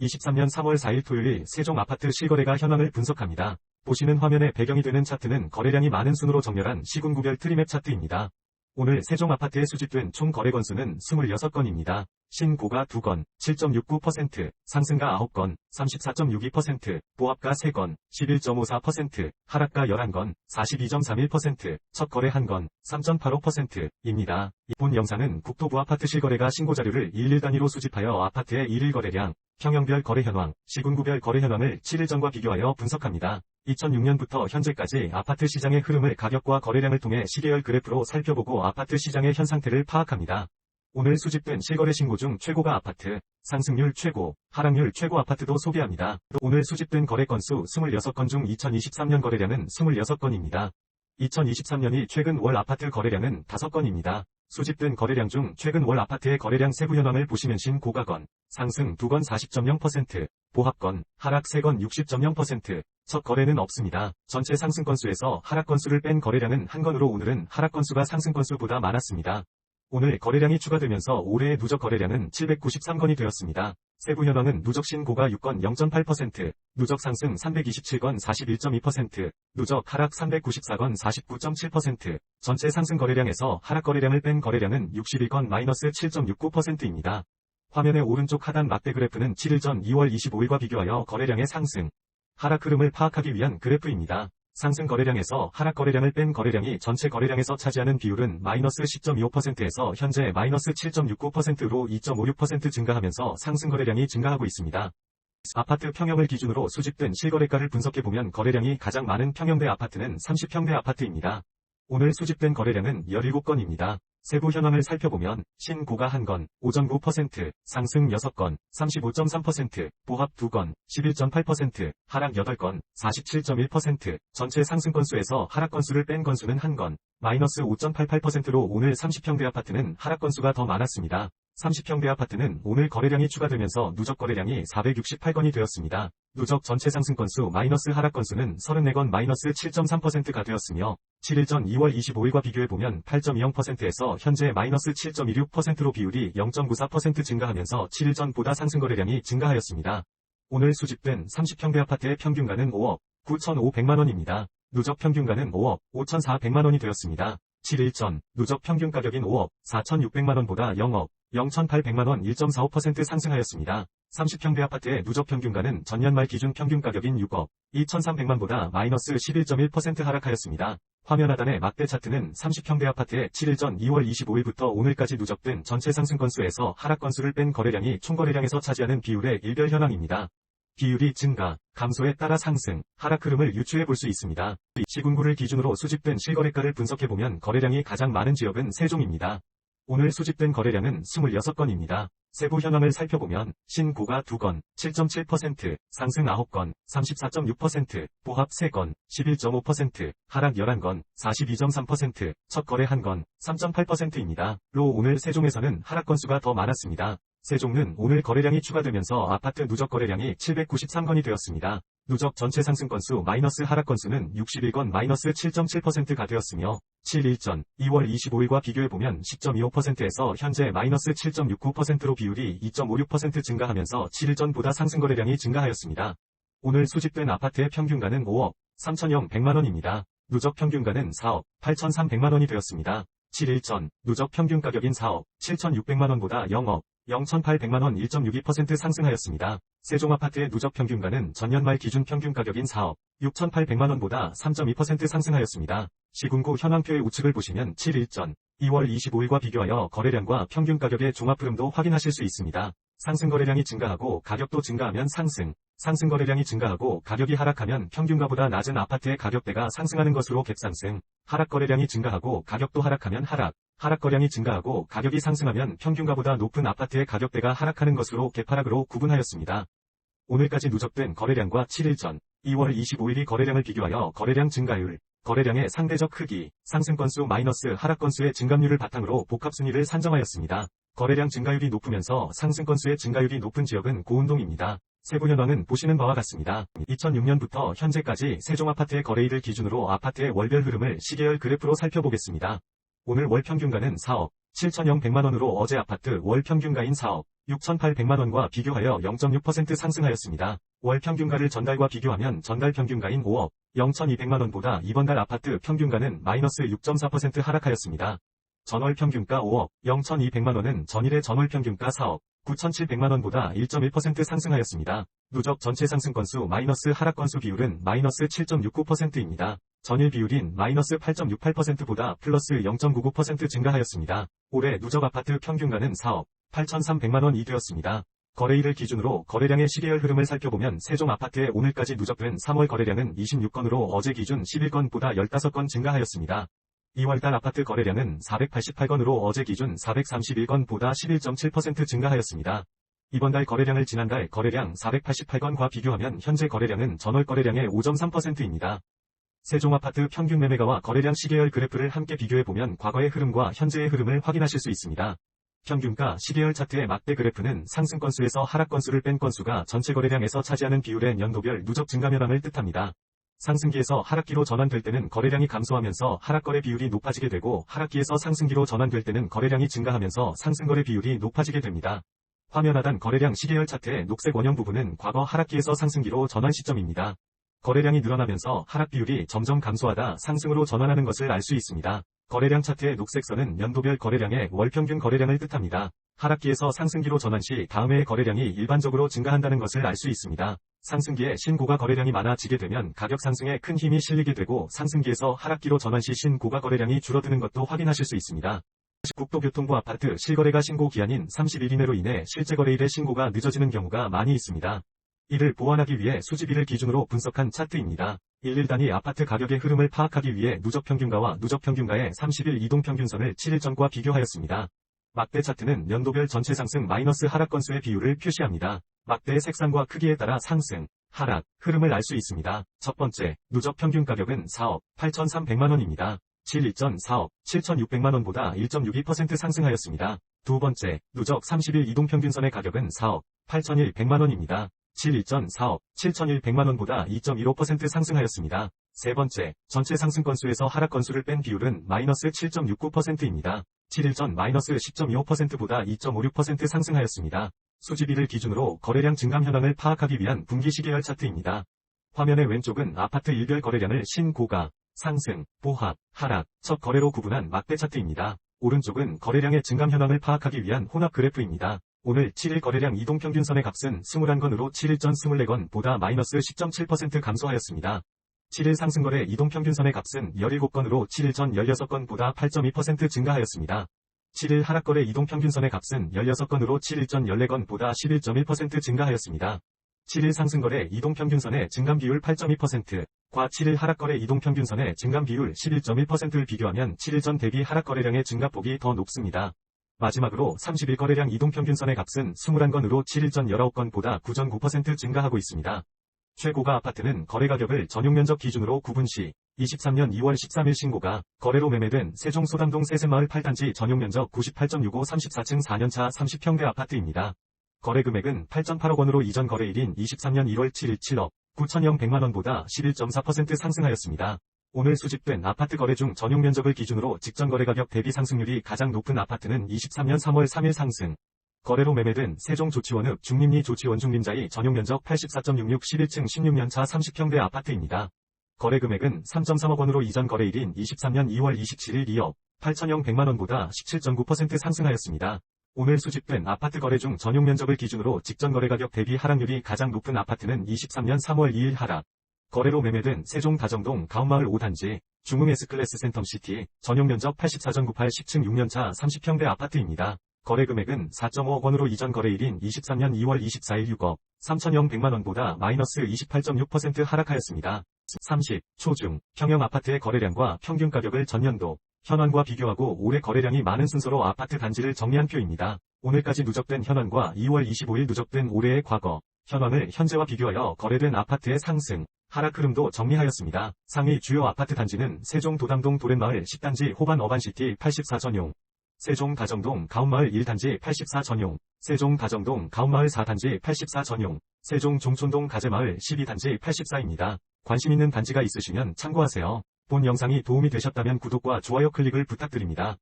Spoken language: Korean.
23년 3월 4일 토요일 세종 아파트 실거래가 현황을 분석합니다. 보시는 화면에 배경이 되는 차트는 거래량이 많은 순으로 정렬한 시군구별 트리맵 차트입니다. 오늘 세종 아파트에 수집된 총 거래 건수는 26건입니다. 신고가 2건, 7.69%, 상승가 9건, 34.62%, 보합가 3건, 11.54%, 하락가 11건, 42.31%, 첫 거래 1건, 3.85%입니다. 본 영상은 국토부 아파트 실거래가 신고자료를 일일 단위로 수집하여 아파트의 일일 거래량, 평형별 거래 현황, 시군구별 거래 현황을 7일 전과 비교하여 분석합니다. 2006년부터 현재까지 아파트 시장의 흐름을 가격과 거래량을 통해 시계열 그래프로 살펴보고 아파트 시장의 현 상태를 파악합니다. 오늘 수집된 실거래 신고 중 최고가 아파트, 상승률 최고, 하락률 최고 아파트도 소개합니다. 오늘 수집된 거래 건수 26건 중 2023년 거래량은 26건입니다. 2023년이 최근 월 아파트 거래량은 5건입니다. 수집된 거래량 중 최근 월 아파트의 거래량 세부 현황을 보시면 신고가건, 상승 2건 40.0%, 보합건, 하락 3건 60.0%, 첫 거래는 없습니다. 전체 상승 건수에서 하락 건수를 뺀 거래량은 1건으로 오늘은 하락 건수가 상승 건수보다 많았습니다. 오늘 거래량이 추가되면서 올해의 누적 거래량은 793건이 되었습니다. 세부 현황은 누적 신고가 6건 0.8%, 누적 상승 327건 41.2%, 누적 하락 394건 49.7%, 전체 상승 거래량에서 하락 거래량을 뺀 거래량은 61건 마이너스 7.69%입니다. 화면의 오른쪽 하단 막대 그래프는 7일 전 2월 25일과 비교하여 거래량의 상승, 하락 흐름을 파악하기 위한 그래프입니다. 상승 거래량에서 하락 거래량을 뺀 거래량이 전체 거래량에서 차지하는 비율은 마이너스 10.25%에서 현재 마이너스 7.69%로 2.56% 증가하면서 상승 거래량이 증가하고 있습니다. 아파트 평형을 기준으로 수집된 실거래가를 분석해보면 거래량이 가장 많은 평형대 아파트는 30평대 아파트입니다. 오늘 수집된 거래량은 17건입니다. 세부 현황을 살펴보면 신고가 1건, 5.9%, 상승 6건, 35.3%, 보합 2건, 11.8%, 하락 8건, 47.1%, 전체 상승 건수에서 하락 건수를 뺀 건수는 1건, 마이너스 5.88%로 오늘 30평대 아파트는 하락 건수가 더 많았습니다. 30평대 아파트는 오늘 거래량이 추가되면서 누적 거래량이 468건이 되었습니다. 누적 전체 상승 건수 마이너스 하락 건수는 34건 마이너스 7.3%가 되었으며 7일 전 2월 25일과 비교해보면 8.20%에서 현재 마이너스 7.26%로 비율이 0.94% 증가하면서 7일 전보다 상승 거래량이 증가하였습니다. 오늘 수집된 30평대 아파트의 평균가는 5억 9,500만원입니다. 누적 평균가는 5억 5,400만원이 되었습니다. 7일 전 누적 평균 가격인 5억 4,600만원보다 0억 0,800만원 1.45% 상승하였습니다. 30평대 아파트의 누적 평균가는 전년 말 기준 평균 가격인 6억 2,300만보다 마이너스 11.1% 하락하였습니다. 화면 하단의 막대 차트는 30평대 아파트의 7일 전 2월 25일부터 오늘까지 누적된 전체 상승 건수에서 하락 건수를 뺀 거래량이 총 거래량에서 차지하는 비율의 일별 현황입니다. 비율이 증가, 감소에 따라 상승, 하락 흐름을 유추해 볼 수 있습니다. 시군구를 기준으로 수집된 실거래가를 분석해보면 거래량이 가장 많은 지역은 세종입니다. 오늘 수집된 거래량은 26건입니다. 세부 현황을 살펴보면 신고가 2건, 7.7%, 상승 9건, 34.6%, 보합 3건, 11.5%, 하락 11건, 42.3%, 첫 거래 1건, 3.8%입니다. 로 오늘 세종에서는 하락 건수가 더 많았습니다. 세종은 오늘 거래량이 추가되면서 아파트 누적 거래량이 793건이 되었습니다. 누적 전체 상승 건수 마이너스 하락 건수는 61건 마이너스 7.7%가 되었으며 7일 전 2월 25일과 비교해보면 10.25%에서 현재 마이너스 7.69%로 비율이 2.56% 증가하면서 7일 전보다 상승 거래량이 증가하였습니다. 오늘 수집된 아파트의 평균가는 5억 3,100만원입니다. 누적 평균가는 4억 8,300만원이 되었습니다. 7일 전 누적 평균 가격인 4억 7,600만원보다 0억 0,800만원 1.62% 상승하였습니다. 세종 아파트의 누적 평균가는 전년 말 기준 평균 가격인 4억 6,800만원보다 3.2% 상승하였습니다. 시군구 현황표의 우측을 보시면 7일 전 2월 25일과 비교하여 거래량과 평균 가격의 종합 흐름도 확인하실 수 있습니다. 상승 거래량이 증가하고 가격도 증가하면 상승, 상승 거래량이 증가하고 가격이 하락하면 평균가보다 낮은 아파트의 가격대가 상승하는 것으로 갭상승, 하락 거래량이 증가하고 가격도 하락하면 하락, 하락 거래량이 증가하고 가격이 상승하면 평균가보다 높은 아파트의 가격대가 하락하는 것으로 갭하락으로 구분하였습니다. 오늘까지 누적된 거래량과 7일 전 2월 25일이 거래량을 비교하여 거래량 증가율, 거래량의 상대적 크기, 상승 건수 마이너스 하락 건수의 증감률을 바탕으로 복합순위를 산정하였습니다. 거래량 증가율이 높으면서 상승 건수의 증가율이 높은 지역은 고운동입니다. 세부 현황은 보시는 바와 같습니다. 2006년부터 현재까지 세종 아파트의 거래일을 기준으로 아파트의 월별 흐름을 시계열 그래프로 살펴보겠습니다. 오늘 월 평균가는 4억 7,100만원으로 어제 아파트 월 평균가인 4억 6,800만원과 비교하여 0.6% 상승하였습니다. 월 평균가를 전달과 비교하면 전달 평균가인 5억 0,200만원보다 이번 달 아파트 평균가는 마이너스 6.4% 하락하였습니다. 전월 평균가 5억 0,200만원은 전일의 전월 평균가 4억 9,700만원보다 1.1% 상승하였습니다. 누적 전체 상승 건수 마이너스 하락 건수 비율은 마이너스 7.69%입니다. 전일 비율인 마이너스 8.68%보다 플러스 0.99% 증가하였습니다. 올해 누적 아파트 평균가는 4억 8,300만원이 되었습니다. 거래일을 기준으로 거래량의 시계열 흐름을 살펴보면 세종 아파트의 오늘까지 누적된 3월 거래량은 26건으로 어제 기준 11건보다 15건 증가하였습니다. 2월달 아파트 거래량은 488건으로 어제 기준 431건보다 11.7% 증가하였습니다. 이번 달 거래량을 지난달 거래량 488건과 비교하면 현재 거래량은 전월 거래량의 5.3%입니다. 세종아파트 평균 매매가와 거래량 시계열 그래프를 함께 비교해보면 과거의 흐름과 현재의 흐름을 확인하실 수 있습니다. 평균가 시계열 차트의 막대 그래프는 상승 건수에서 하락 건수를 뺀 건수가 전체 거래량에서 차지하는 비율의 연도별 누적 증가 현황을 뜻합니다. 상승기에서 하락기로 전환될 때는 거래량이 감소하면서 하락거래 비율이 높아지게 되고 하락기에서 상승기로 전환될 때는 거래량이 증가하면서 상승거래 비율이 높아지게 됩니다. 화면 하단 거래량 시계열 차트의 녹색 원형 부분은 과거 하락기에서 상승기로 전환 시점입니다. 거래량이 늘어나면서 하락 비율이 점점 감소하다 상승으로 전환하는 것을 알 수 있습니다. 거래량 차트의 녹색 선은 연도별 거래량의 월평균 거래량을 뜻합니다. 하락기에서 상승기로 전환 시 다음 해의 거래량이 일반적으로 증가한다는 것을 알 수 있습니다. 상승기에 신고가 거래량이 많아지게 되면 가격 상승에 큰 힘이 실리게 되고 상승기에서 하락기로 전환 시 신고가 거래량이 줄어드는 것도 확인하실 수 있습니다. 국토교통부 아파트 실거래가 신고 기한인 30일 이내로 인해 실제 거래일의 신고가 늦어지는 경우가 많이 있습니다. 이를 보완하기 위해 수집일을 기준으로 분석한 차트입니다. 일일 단위 아파트 가격의 흐름을 파악하기 위해 누적평균가와 누적평균가의 30일 이동평균선을 7일 전과 비교하였습니다. 막대 차트는 연도별 전체 상승 마이너스 하락 건수의 비율을 표시합니다. 막대의 색상과 크기에 따라 상승, 하락, 흐름을 알 수 있습니다. 첫 번째, 누적 평균 가격은 4억 8,300만원입니다. 7일 전 4억 7,600만원보다 1.62% 상승하였습니다. 두 번째, 누적 30일 이동평균선의 가격은 4억 8,100만원입니다. 7일 전 4억 7,100만원보다 2.15% 상승하였습니다. 세 번째, 전체 상승 건수에서 하락 건수를 뺀 비율은 마이너스 7.69%입니다. 7일 전 마이너스 10.25%보다 2.56% 상승하였습니다. 수집일을 기준으로 거래량 증감 현황을 파악하기 위한 분기 시계열 차트입니다. 화면의 왼쪽은 아파트 일별 거래량을 신고가, 상승, 보합, 하락, 첫 거래로 구분한 막대 차트입니다. 오른쪽은 거래량의 증감 현황을 파악하기 위한 혼합 그래프입니다. 오늘 7일 거래량 이동평균선의 값은 21건으로 7일 전 24건보다 마이너스 10.7% 감소하였습니다. 7일 상승거래 이동평균선의 값은 17건으로 7일 전 16건보다 8.2% 증가하였습니다. 7일 하락거래 이동평균선의 값은 16건으로 7일 전 14건보다 11.1% 증가하였습니다. 7일 상승거래 이동평균선의 증감 비율 8.2%과 7일 하락거래 이동평균선의 증감 비율 11.1%를 비교하면 7일 전 대비 하락거래량의 증가폭이 더 높습니다. 마지막으로 30일 거래량 이동평균선의 값은 21건으로 7일 전 19건보다 9.9% 증가하고 있습니다. 최고가 아파트는 거래가격을 전용면적 기준으로 구분 시 23년 2월 13일 신고가 거래로 매매된 세종 소담동 세세마을 8단지 전용면적 98.65 34층 4년차 30평대 아파트입니다. 거래금액은 8.8억 원으로 이전 거래일인 23년 1월 7일 7억 9,000백만원보다 11.4% 상승하였습니다. 오늘 수집된 아파트 거래 중 전용면적을 기준으로 직전 거래가격 대비 상승률이 가장 높은 아파트는 23년 3월 3일 상승. 거래로 매매된 세종 조치원읍 중림리 조치원 중림자이 전용면적 84.66 11층 16년차 30평대 아파트입니다. 거래금액은 3.3억 원으로 이전 거래일인 23년 2월 27일 2억 8,100만원보다 17.9% 상승하였습니다. 오늘 수집된 아파트 거래 중 전용면적을 기준으로 직전 거래가격 대비 하락률이 가장 높은 아파트는 23년 3월 2일 하락. 거래로 매매된 세종 다정동 가운마을 5단지 중흥 S클래스 센텀시티 전용면적 84.98 10층 6년차 30평대 아파트입니다. 거래금액은 4.5억 원으로 이전 거래일인 23년 2월 24일 6억 3,100만원보다 마이너스 28.6% 하락하였습니다. 30. 초중, 평형 아파트의 거래량과 평균 가격을 전년도, 현황과 비교하고 올해 거래량이 많은 순서로 아파트 단지를 정리한 표입니다. 오늘까지 누적된 현황과 2월 25일 누적된 올해의 과거, 현황을 현재와 비교하여 거래된 아파트의 상승, 하락 흐름도 정리하였습니다. 상위 주요 아파트 단지는 세종 도담동 도렛마을 10단지 호반 어반시티 84 전용, 세종 다정동 가운마을 1단지 84 전용, 세종 다정동 가운마을 4단지 84 전용, 세종 종촌동 가재마을 12단지 84입니다. 관심 있는 단지가 있으시면 참고하세요. 본 영상이 도움이 되셨다면 구독과 좋아요 클릭을 부탁드립니다.